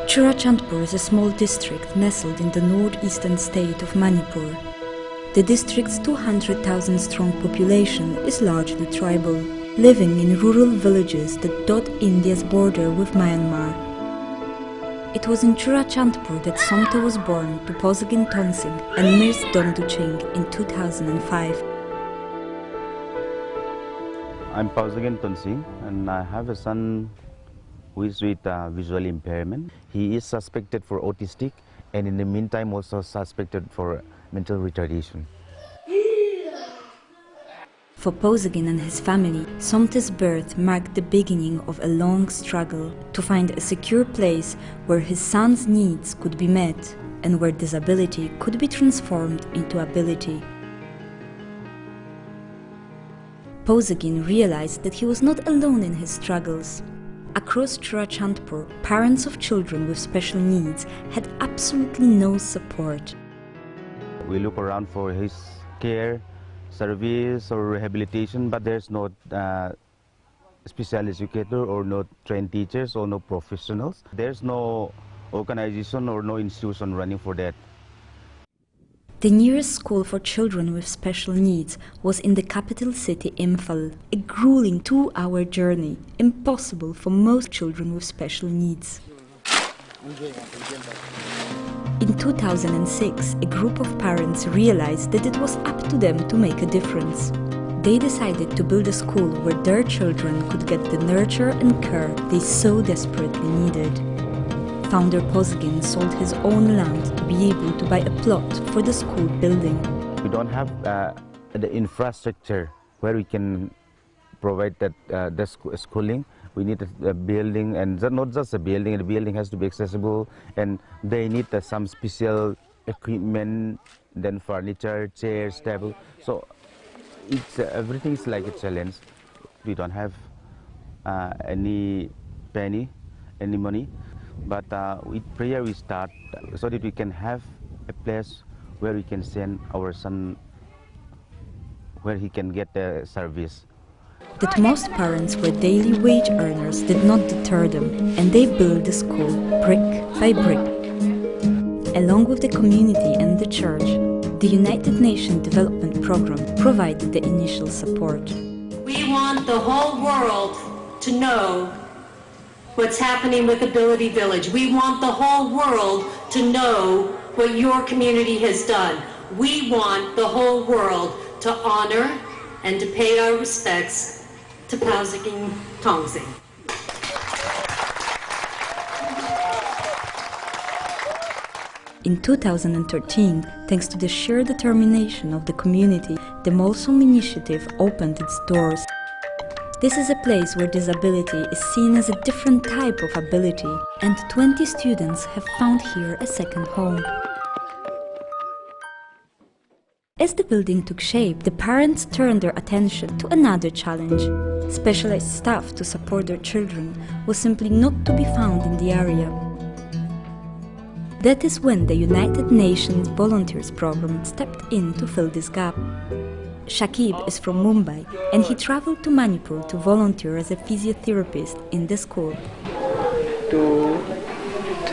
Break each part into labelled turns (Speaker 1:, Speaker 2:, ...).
Speaker 1: Churachandpur is a small district nestled in the northeastern state of Manipur. The district's 200,000 strong population is largely tribal, living in rural villages that dot India's border with Myanmar. It was in Churachandpur that Somta was born to Posagin Tonsing and Mirs Dongduching in 2005.
Speaker 2: I'm Posagin Tonsing and I have a son who is with visual impairment. He is suspected for autistic and in the meantime also suspected for mental retardation.
Speaker 1: For Posagin and his family, Somta's birth marked the beginning of a long struggle to find a secure place where his son's needs could be met and where disability could be transformed into ability. Posagin realized that he was not alone in his struggles. Across Churachandpur, parents of children with special needs had absolutely no support.
Speaker 2: We look around for his care, service or rehabilitation, but there's no special educator or no trained teachers or no professionals. There's no organization or no institution running for that.
Speaker 1: The nearest school for children with special needs was in the capital city Imphal, a grueling 2-hour journey, impossible for most children with special needs. In 2006, a group of parents realized that it was up to them to make a difference. They decided to build a school where their children could get the nurture and care they so desperately needed. Founder Posagin sold his own land to be able to buy a plot for the school building.
Speaker 2: We don't have the infrastructure where we can provide that the schooling. We need a building, and not just a building. The building has to be accessible, and they need some special equipment, then furniture, chairs, table. So everything is like a challenge. We don't have any penny, any money. But with prayer we start so that we can have a place where we can send our son, where he can get a service.
Speaker 1: That most parents were daily wage earners did not deter them, and they built the school brick by brick. Along with the community and the church, the United Nations Development Program provided the initial support.
Speaker 3: We want the whole world to know what's happening with Ability Village. We want the whole world to know what your community has done. We want the whole world to honor and to pay our respects to Posagin Tonsing.
Speaker 1: In 2013, thanks to the sheer determination of the community, the Malsawm Initiative opened its doors. This is a place where disability is seen as a different type of ability, and 20 students have found here a second home. As the building took shape, the parents turned their attention to another challenge. Specialized staff to support their children was simply not to be found in the area. That is when the United Nations Volunteers Program stepped in to fill this gap. Shakib is from Mumbai and he traveled to Manipur to volunteer as a physiotherapist in the school.
Speaker 4: 2,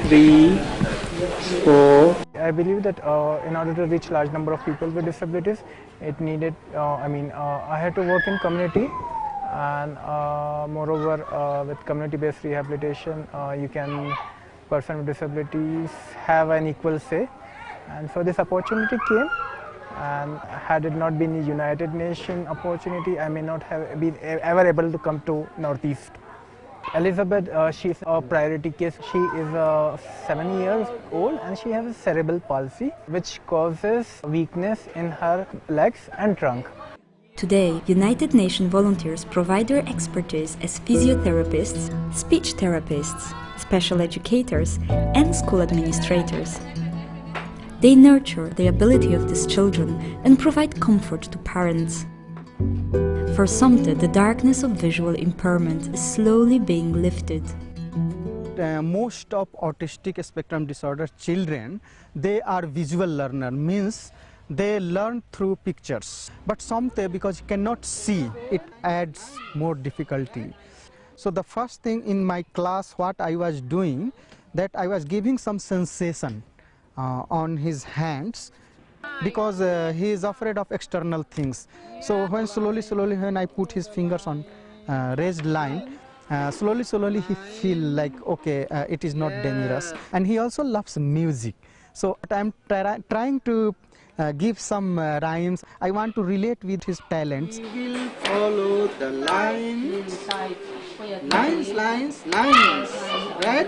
Speaker 4: 3, 4. I believe that in order to reach large number of people with disabilities, it needed, I had to work in community, and moreover with community-based rehabilitation, person with disabilities have an equal say, and so this opportunity came. And had it not been a United Nations opportunity, I may not have been ever able to come to Northeast. Elizabeth, she's a priority case. She is 7 years old and she has a cerebral palsy, which causes weakness in her legs and trunk.
Speaker 1: Today, United Nations volunteers provide their expertise as physiotherapists, speech therapists, special educators, and school administrators. They nurture the ability of these children and provide comfort to parents. For Somta, the darkness of visual impairment is slowly being lifted.
Speaker 5: Most of autistic spectrum disorder children, they are visual learner, means they learn through pictures. But Somta, because you cannot see, it adds more difficulty. So the first thing in my class, what I was doing, that I was giving some sensation on his hands, because he is afraid of external things. So when slowly when I put his fingers on raised line, slowly he feel like, okay, it is not dangerous. And he also loves music. So I'm trying to give some rhymes. I want to relate with his talents. We will follow the lines, right?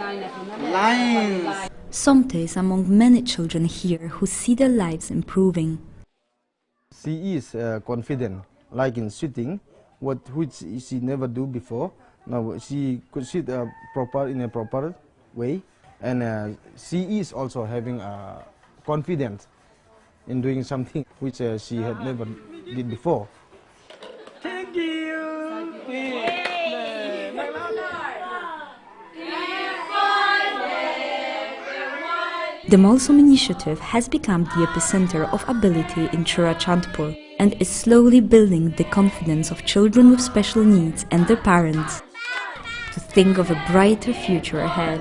Speaker 5: Lines.
Speaker 1: Somte is among many children here who see their lives improving.
Speaker 6: She is confident, like in shooting, which she never do before. Now she could shoot in a proper way, and she is also having confidence in doing something which she had never did before.
Speaker 5: Thank you.
Speaker 1: The Malsawm Initiative has become the epicenter of ability in Churachandpur and is slowly building the confidence of children with special needs and their parents to think of a brighter future ahead.